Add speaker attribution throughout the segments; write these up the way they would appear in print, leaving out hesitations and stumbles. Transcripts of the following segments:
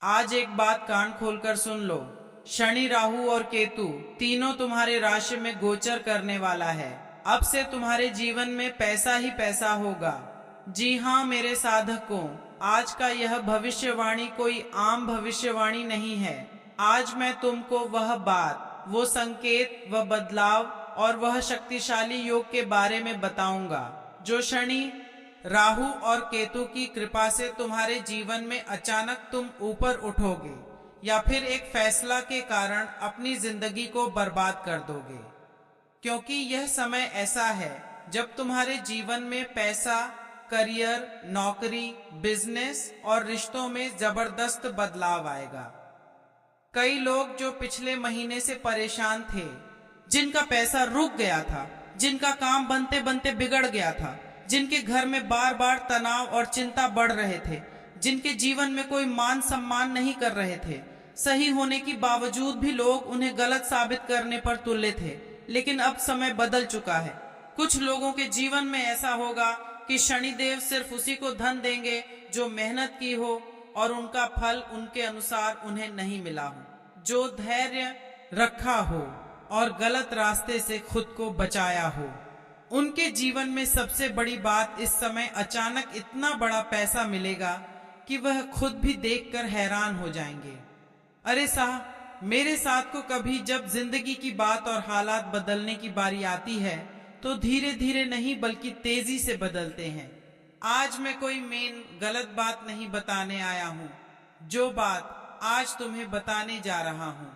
Speaker 1: आज एक बात कान खोलकर सुन लो। शनि, राहु और केतु तीनों तुम्हारे राशि में गोचर करने वाला है। अब से तुम्हारे जीवन में पैसा ही पैसा होगा। जी हाँ मेरे साधकों, आज का यह भविष्यवाणी कोई आम भविष्यवाणी नहीं है। आज मैं तुमको वह बात, वो संकेत, वह बदलाव और वह शक्तिशाली योग के बारे में बताऊंगा जो शनि, राहु और केतु की कृपा से तुम्हारे जीवन में अचानक तुम ऊपर उठोगे या फिर एक फैसला के कारण अपनी जिंदगी को बर्बाद कर दोगे। क्योंकि यह समय ऐसा है जब तुम्हारे जीवन में पैसा, करियर, नौकरी, बिजनेस और रिश्तों में जबरदस्त बदलाव आएगा। कई लोग जो पिछले महीने से परेशान थे, जिनका पैसा रुक गया था, जिनका काम बनते बनते बिगड़ गया था, जिनके घर में बार बार तनाव और चिंता बढ़ रहे थे, जिनके जीवन में कोई मान सम्मान नहीं कर रहे थे, सही होने की बावजूद भी लोग उन्हें गलत साबित करने पर तुले थे, लेकिन अब समय बदल चुका है। कुछ लोगों के जीवन में ऐसा होगा कि शनिदेव सिर्फ उसी को धन देंगे जो मेहनत की हो और उनका फल उनके अनुसार उन्हें नहीं मिला हो, जो धैर्य रखा हो और गलत रास्ते से खुद को बचाया हो। उनके जीवन में सबसे बड़ी बात, इस समय अचानक इतना बड़ा पैसा मिलेगा कि वह खुद भी देखकर हैरान हो जाएंगे। अरे साहब, मेरे साथ को कभी जब जिंदगी की बात और हालात बदलने की बारी आती है तो धीरे धीरे नहीं बल्कि तेजी से बदलते हैं। आज मैं कोई मेन गलत बात नहीं बताने आया हूँ। जो बात आज तुम्हें बताने जा रहा हूँ,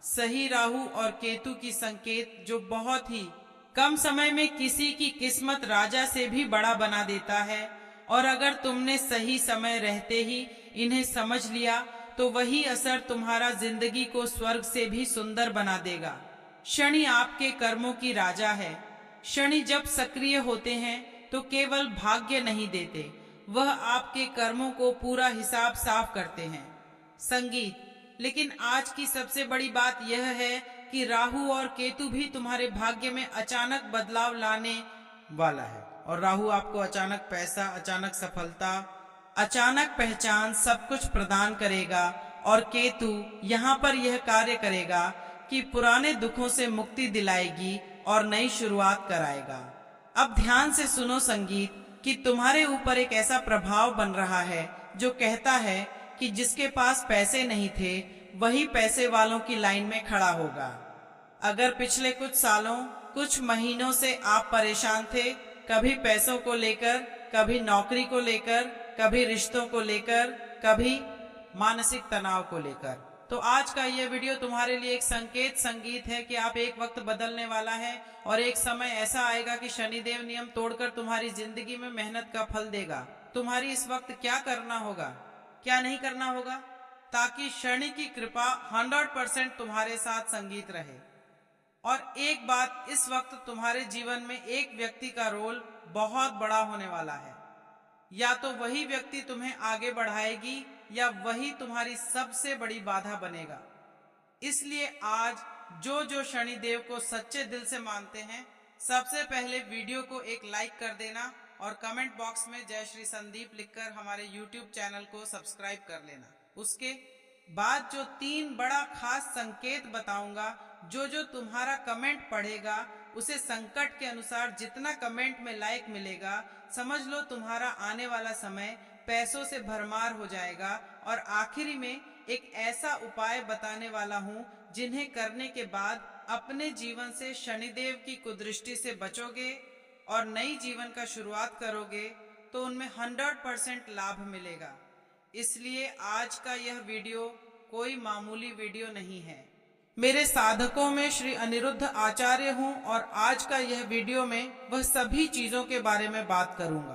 Speaker 1: सही राहु और केतु की संकेत जो बहुत ही कम समय में किसी की किस्मत राजा से भी बड़ा बना देता है। और अगर तुमने सही समय रहते ही इन्हें समझ लिया तो वही असर तुम्हारा जिंदगी को स्वर्ग से भी सुंदर बना देगा। शनि आपके कर्मों की राजा है। शनि जब सक्रिय होते हैं तो केवल भाग्य नहीं देते, वह आपके कर्मों को पूरा हिसाब साफ करते हैं। संगीत, लेकिन आज की सबसे बड़ी बात यह है कि राहु और केतु भी तुम्हारे भाग्य में अचानक बदलाव लाने वाला है। और राहु आपको अचानक पैसा, अचानक सफलता, अचानक पहचान सब कुछ प्रदान करेगा। और केतु यहाँ पर यह कार्य करेगा कि पुराने दुखों से मुक्ति दिलाएगी और नई शुरुआत कराएगा। अब ध्यान से सुनो संगीत, कि तुम्हारे ऊपर एक ऐसा प्रभाव बन रहा है जो कहता है कि जिसके पास पैसे नहीं थे वही पैसे वालों की लाइन में खड़ा होगा। अगर पिछले कुछ सालों, कुछ महीनों से आप परेशान थे, कभी पैसों को लेकर, कभी नौकरी को लेकर, कभी रिश्तों को लेकर, कभी मानसिक तनाव को लेकर, तो आज का यह वीडियो तुम्हारे लिए एक संकेत संगीत है कि आप एक वक्त बदलने वाला है और एक समय ऐसा आएगा कि शनिदेव नियम तोड़कर तुम्हारी जिंदगी में मेहनत का फल देगा। तुम्हारी इस वक्त क्या करना होगा, क्या नहीं करना होगा, ताकि शनि की कृपा 100% तुम्हारे साथ संगीत रहे। और एक बात, इस वक्त तुम्हारे जीवन में एक व्यक्ति का रोल बहुत बड़ा होने वाला है। या तो वही व्यक्ति तुम्हें आगे बढ़ाएगी या वही तुम्हारी सबसे बड़ी बाधा बनेगा। इसलिए आज जो जो शनिदेव को सच्चे दिल से मानते हैं, सबसे पहले वीडियो को एक लाइक कर देना और कमेंट बॉक्स में जय श्री संदीप लिखकर हमारे यूट्यूब चैनल को सब्सक्राइब कर लेना। उसके बाद जो 3 बड़ा खास संकेत बताऊंगा, जो जो तुम्हारा कमेंट पढ़ेगा उसे संकट के अनुसार जितना कमेंट में लाइक मिलेगा, समझ लो तुम्हारा आने वाला समय पैसों से भरमार हो जाएगा। और आखिरी में एक ऐसा उपाय बताने वाला हूँ जिन्हें करने के बाद अपने जीवन से शनिदेव की कुदृष्टि से बचोगे और नई जीवन का शुरुआत करोगे तो उनमें 100% लाभ मिलेगा। इसलिए आज का यह वीडियो कोई मामूली वीडियो नहीं है। मेरे साधकों में श्री अनिरुद्ध आचार्य हूँ और आज का यह वीडियो में वह सभी चीजों के बारे में बात करूंगा।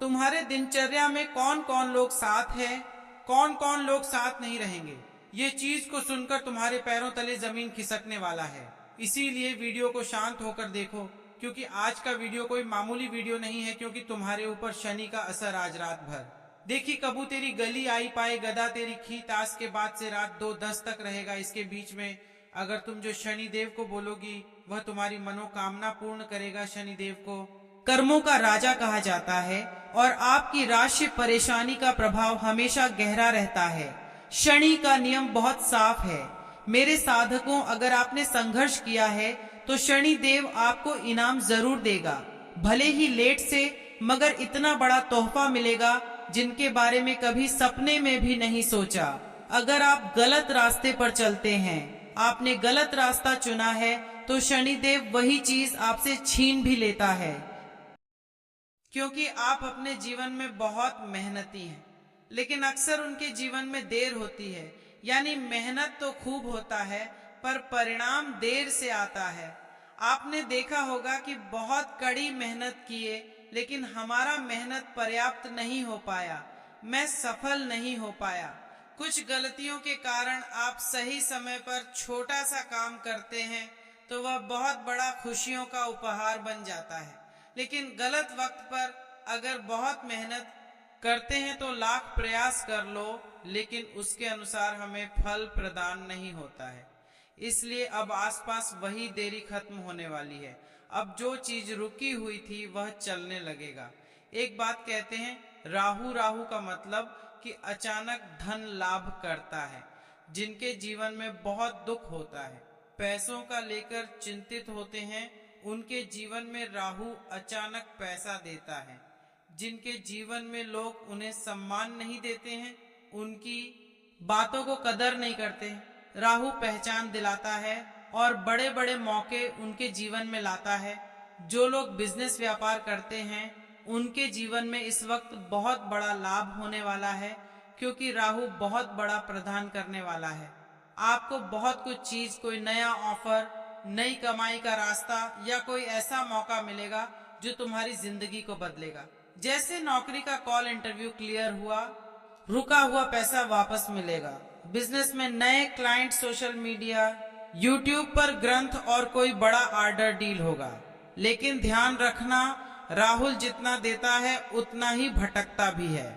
Speaker 1: तुम्हारे दिनचर्या में कौन कौन लोग साथ हैं, कौन कौन लोग साथ नहीं रहेंगे, ये चीज को सुनकर तुम्हारे पैरों तले जमीन खिसकने वाला है। इसीलिए वीडियो को शांत होकर देखो, क्योंकि आज का वीडियो कोई मामूली वीडियो नहीं है, क्योंकि तुम्हारे ऊपर शनि का असर आज रात भर। देखी कबू तेरी गली आई पाए गदा तेरी खी, ताश के बाद से रात 2:10 तक रहेगा। इसके बीच में अगर तुम जो शनिदेव को बोलोगी वह तुम्हारी मनोकामना पूर्ण करेगा। शनिदेव को कर्मों का राजा कहा जाता है और आपकी राशि परेशानी का प्रभाव हमेशा गहरा रहता है। शनि का नियम बहुत साफ है। मेरे साधकों, अगर आपने संघर्ष किया है तो शनि देव आपको इनाम जरूर देगा, भले ही लेट से, मगर इतना बड़ा तोहफा मिलेगा जिनके बारे में कभी सपने में भी नहीं सोचा। अगर आप गलत रास्ते पर चलते हैं, आपने गलत रास्ता चुना है, तो शनिदेव वही चीज आपसे छीन भी लेता है, क्योंकि आप अपने जीवन में बहुत मेहनती हैं। लेकिन अक्सर उनके जीवन में देर होती है, यानी मेहनत तो खूब होता है पर परिणाम देर से आता है। आपने देखा होगा कि बहुत कड़ी मेहनत किए, लेकिन हमारा मेहनत पर्याप्त नहीं हो पाया, मैं सफल नहीं हो पाया। कुछ गलतियों के कारण आप सही समय पर छोटा सा काम करते हैं तो वह बहुत बड़ा खुशियों का उपहार बन जाता है, लेकिन गलत वक्त पर अगर बहुत मेहनत करते हैं तो लाख प्रयास कर लो, लेकिन उसके अनुसार हमें फल प्रदान नहीं होता है। इसलिए अब आसपास वही देरी खत्म होने वाली है। अब जो चीज रुकी हुई थी वह चलने लगेगा। एक बात कहते हैं, राहु राहु का मतलब कि अचानक धन लाभ करता है। जिनके जीवन में बहुत दुख होता है, पैसों का लेकर चिंतित होते हैं, उनके जीवन में राहु अचानक पैसा देता है। जिनके जीवन में लोग उन्हें सम्मान नहीं देते हैं, उनकी बातों को कदर नहीं करते, राहु पहचान दिलाता है और बड़े बड़े मौके उनके जीवन में लाता है। जो लोग बिजनेस व्यापार करते हैं, उनके जीवन में इस वक्त बहुत बड़ा लाभ होने वाला है, क्योंकि राहु बहुत बड़ा प्रदान करने वाला है। आपको बहुत कुछ चीज, कोई नया ऑफर, नई कमाई का रास्ता या कोई ऐसा मौका मिलेगा जो तुम्हारी जिंदगी को बदलेगा। जैसे नौकरी का कॉल इंटरव्यू क्लियर हुआ, रुका हुआ पैसा वापस मिलेगा। बिजनेस में नए क्लाइंट, सोशल मीडिया, यूट्यूब पर ग्रंथ और कोई बड़ा ऑर्डर डील होगा। लेकिन ध्यान रखना, राहुल जितना देता है उतना ही भटकता भी है।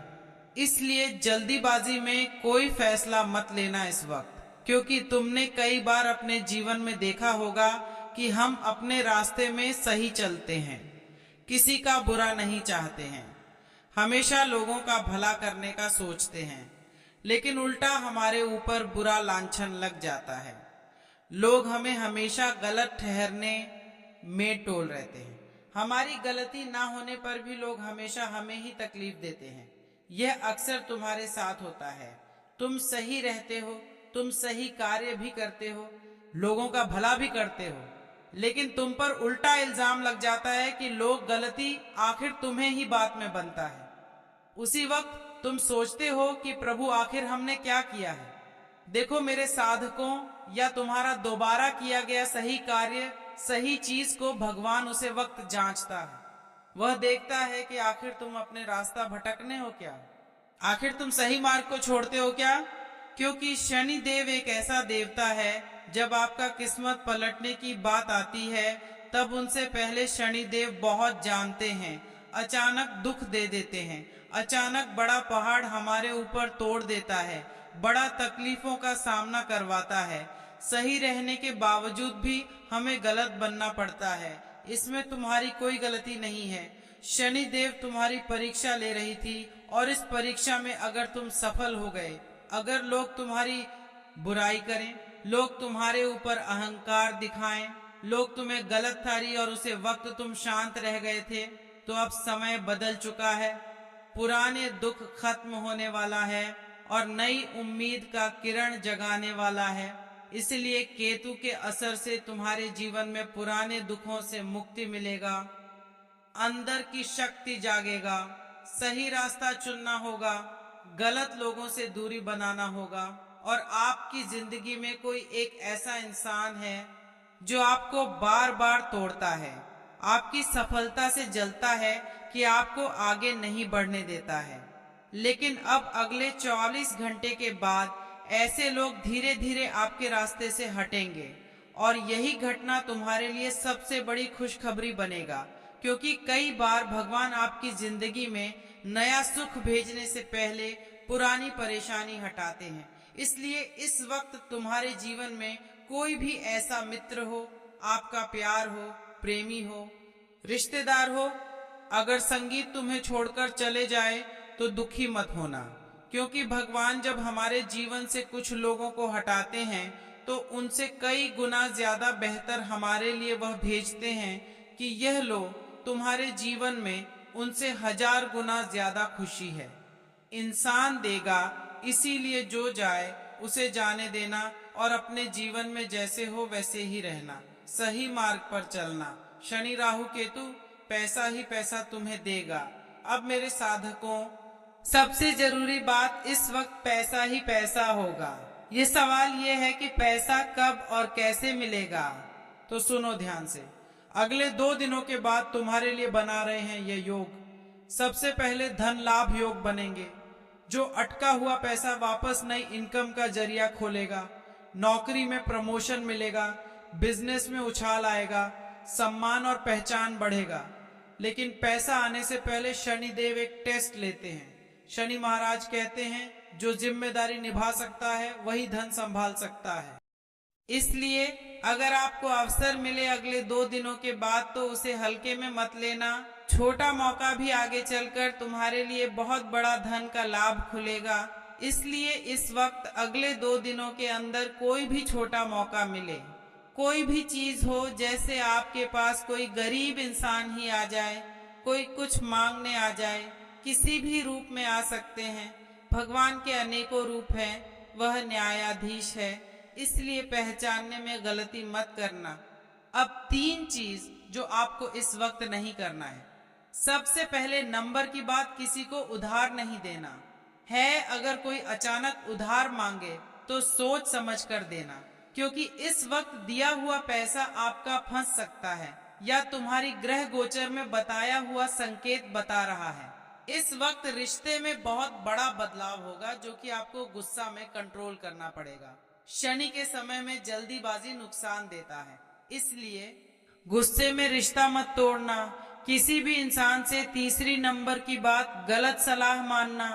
Speaker 1: इसलिए जल्दीबाजी में कोई फैसला मत लेना इस वक्त, क्योंकि तुमने कई बार अपने जीवन में देखा होगा कि हम अपने रास्ते में सही चलते हैं, किसी का बुरा नहीं चाहते हैं, हमेशा लोगों का भला करने का सोचते हैं, लेकिन उल्टा हमारे ऊपर बुरा लांछन लग जाता है। लोग हमें हमेशा गलत ठहरने में टोल रहते हैं। हमारी गलती ना होने पर भी लोग हमेशा हमें ही तकलीफ देते हैं। यह अक्सर तुम्हारे साथ होता है। तुम सही रहते हो, तुम सही कार्य भी करते हो, लोगों का भला भी करते हो, लेकिन तुम पर उल्टा इल्जाम लग जाता है कि लोग गलती आखिर तुम्हें ही बात में बनता है। उसी वक्त तुम सोचते हो कि प्रभु आखिर हमने क्या किया है। देखो मेरे साधकों, या तुम्हारा दोबारा किया गया सही कार्य, सही चीज को भगवान उसे वक्त जांचता है। वह देखता है कि आखिर तुम अपने रास्ता भटकने हो क्या, आखिर तुम सही मार्ग को छोड़ते हो क्या। क्योंकि शनि देव एक ऐसा देवता है, जब आपका किस्मत पलटने की बात आती है तब उनसे पहले शनि देव बहुत जानते हैं। अचानक दुख दे देते हैं, अचानक बड़ा पहाड़ हमारे ऊपर तोड़ देता है, बड़ा तकलीफों का सामना करवाता है। सही रहने के बावजूद भी हमें गलत बनना पड़ता है। इसमें तुम्हारी कोई गलती नहीं है। शनि देव तुम्हारी परीक्षा ले रही थी, और इस परीक्षा में अगर तुम सफल हो गए, अगर लोग तुम्हारी बुराई करें, लोग तुम्हारे ऊपर अहंकार दिखाएं, लोग तुम्हें गलत ठहरी और उसे वक्त तुम शांत रह गए थे, तो अब समय बदल चुका है। पुराने दुख खत्म होने वाला है और नई उम्मीद का किरण जगाने वाला है। इसलिए केतु के असर से तुम्हारे जीवन में पुराने दुखों से मुक्ति मिलेगा, अंदर की शक्ति जागेगा, सही रास्ता चुनना होगा, गलत लोगों से दूरी बनाना होगा, और आपकी जिंदगी में कोई एक ऐसा इंसान है जो आपको बार बार तोड़ता है, आपकी सफलता से जलता है कि आपको आगे नहीं बढ़ने देता है। लेकिन अब अगले 44 घंटे के बाद ऐसे लोग धीरे धीरे आपके रास्ते से हटेंगे, और यही घटना तुम्हारे लिए सबसे बड़ी खुशखबरी बनेगा, क्योंकि कई बार भगवान आपकी जिंदगी में नया सुख भेजने से पहले पुरानी परेशानी हटाते हैं। इसलिए इस वक्त तुम्हारे जीवन में कोई भी ऐसा मित्र हो, आपका प्यार हो, प्रेमी हो, रिश्तेदार हो, अगर संगीत तुम्हें छोड़कर चले जाए तो दुखी मत होना, क्योंकि भगवान जब हमारे जीवन से कुछ लोगों को हटाते हैं तो उनसे कई गुना ज्यादा बेहतर हमारे लिए वह भेजते हैं कि यह लो, तुम्हारे जीवन में उनसे 1000 गुना ज्यादा खुशी है। इंसान देगा, इसीलिए जो जाए उसे जाने देना और अपने जीवन में जैसे हो वैसे ही रहना, सही मार्ग पर चलना। शनि राहु केतु पैसा ही पैसा तुम्हें देगा। अब मेरे साधकों, सबसे जरूरी बात इस वक्त पैसा ही पैसा होगा। ये सवाल ये है कि पैसा कब और कैसे मिलेगा। तो सुनो ध्यान से, अगले 2 दिनों के बाद तुम्हारे लिए बना रहे हैं ये योग। सबसे पहले धन लाभ योग बनेंगे, जो अटका हुआ पैसा वापस नई इनकम का जरिया खोलेगा। नौकरी में प्रमोशन मिलेगा, बिजनेस में उछाल आएगा, सम्मान और पहचान बढ़ेगा। लेकिन पैसा आने से पहले शनिदेव एक टेस्ट लेते हैं। शनि महाराज कहते हैं, जो जिम्मेदारी निभा सकता है वही धन संभाल सकता है। इसलिए अगर आपको अवसर मिले अगले 2 दिनों के बाद तो उसे हल्के में मत लेना। छोटा मौका भी आगे चलकर तुम्हारे लिए बहुत बड़ा धन का लाभ खुलेगा। इसलिए इस वक्त अगले 2 दिनों के अंदर कोई भी छोटा मौका मिले, कोई भी चीज हो, जैसे आपके पास कोई गरीब इंसान ही आ जाए, कोई कुछ मांगने आ जाए, किसी भी रूप में आ सकते हैं। भगवान के अनेकों रूप हैं, वह न्यायाधीश है, इसलिए पहचानने में गलती मत करना। अब 3 चीज जो आपको इस वक्त नहीं करना है। सबसे पहले नंबर की बात, किसी को उधार नहीं देना है। अगर कोई अचानक उधार मांगे तो सोच समझ कर देना, क्योंकि इस वक्त दिया हुआ पैसा आपका फंस सकता है या तुम्हारी ग्रह गोचर में बताया हुआ संकेत बता रहा है। इस वक्त रिश्ते में बहुत बड़ा बदलाव होगा, जो कि आपको गुस्सा में कंट्रोल करना पड़ेगा। शनि के समय में जल्दीबाजी नुकसान देता है, इसलिए गुस्से में रिश्ता मत तोड़ना। किसी भी इंसान से तीसरी नंबर की बात, गलत सलाह मानना,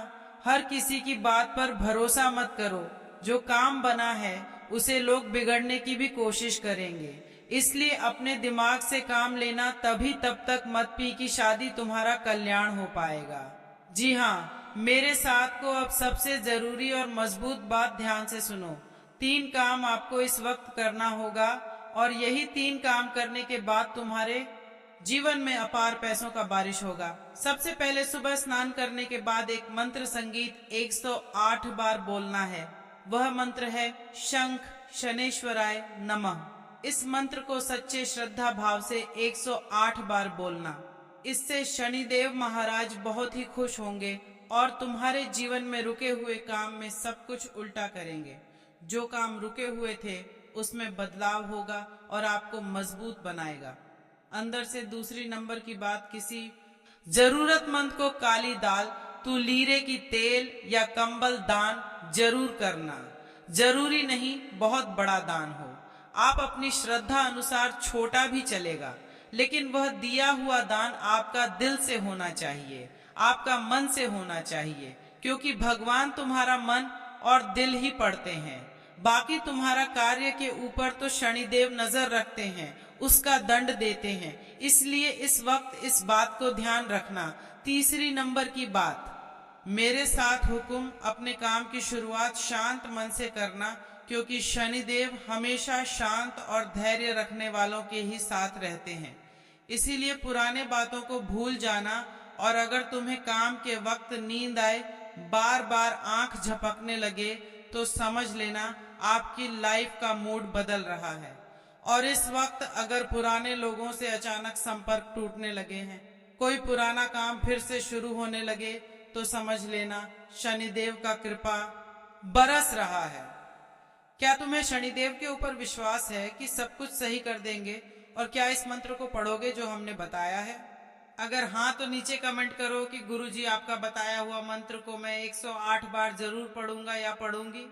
Speaker 1: हर किसी की बात पर भरोसा मत करो। जो काम बना है उसे लोग बिगड़ने की भी कोशिश करेंगे, इसलिए अपने दिमाग से काम लेना। तभी तब तक मत पी कि शादी तुम्हारा कल्याण हो पाएगा। जी हाँ, मेरे साथ को अब सबसे जरूरी और मजबूत बात ध्यान से सुनो। 3 काम आपको इस वक्त करना होगा और यही 3 काम करने के बाद तुम्हारे जीवन में अपार पैसों का बारिश होगा। सबसे पहले सुबह स्नान करने के बाद एक मंत्र संगीत 108 बार बोलना है। वह मंत्र है शंख शनेश्वराय नमः। इस मंत्र को सच्चे श्रद्धा भाव से 108 बार बोलना। इससे शनिदेव महाराज बहुत ही खुश होंगे और तुम्हारे जीवन में रुके हुए काम में सब कुछ उल्टा करेंगे। जो काम रुके हुए थे उसमें बदलाव होगा और आपको मजबूत बनाएगा। अंदर से दूसरी नंबर की बात, किसी जरूरतमंद को काली दाल, तू लीरे की तेल या कंबल दान जरूर करना। जरूरी नहीं बहुत बड़ा दान हो, आप अपनी श्रद्धा अनुसार छोटा भी चलेगा, लेकिन वह दिया हुआ दान आपका दिल से होना चाहिए, आपका मन से होना चाहिए, क्योंकि भगवान तुम्हारा मन और दिल ही पढ़ते हैं। बाकी तुम्हारा कार्य के ऊपर तो शनिदेव नजर रखते हैं, उसका दंड देते हैं। इसलिए इस वक्त इस बात को ध्यान रखना। तीसरी नंबर की बात, मेरे साथ हुक्म, अपने काम की शुरुआत शांत मन से करना, क्योंकि शनिदेव हमेशा शांत और धैर्य रखने वालों के ही साथ रहते हैं। इसीलिए पुराने बातों को भूल जाना, और अगर तुम्हें काम के वक्त नींद आए, बार बार आंख झपकने लगे, तो समझ लेना आपकी लाइफ का मूड बदल रहा है। और इस वक्त अगर पुराने लोगों से अचानक संपर्क टूटने लगे हैं, कोई पुराना काम फिर से शुरू होने लगे, तो समझ लेना शनिदेव का कृपा बरस रहा है। क्या तुम्हें शनिदेव के ऊपर विश्वास है कि सब कुछ सही कर देंगे? और क्या इस मंत्र को पढ़ोगे जो हमने बताया है? अगर हाँ तो नीचे कमेंट करो कि गुरुजी आपका बताया हुआ मंत्र को मैं 108 बार जरूर पढ़ूंगा या पढ़ूंगी।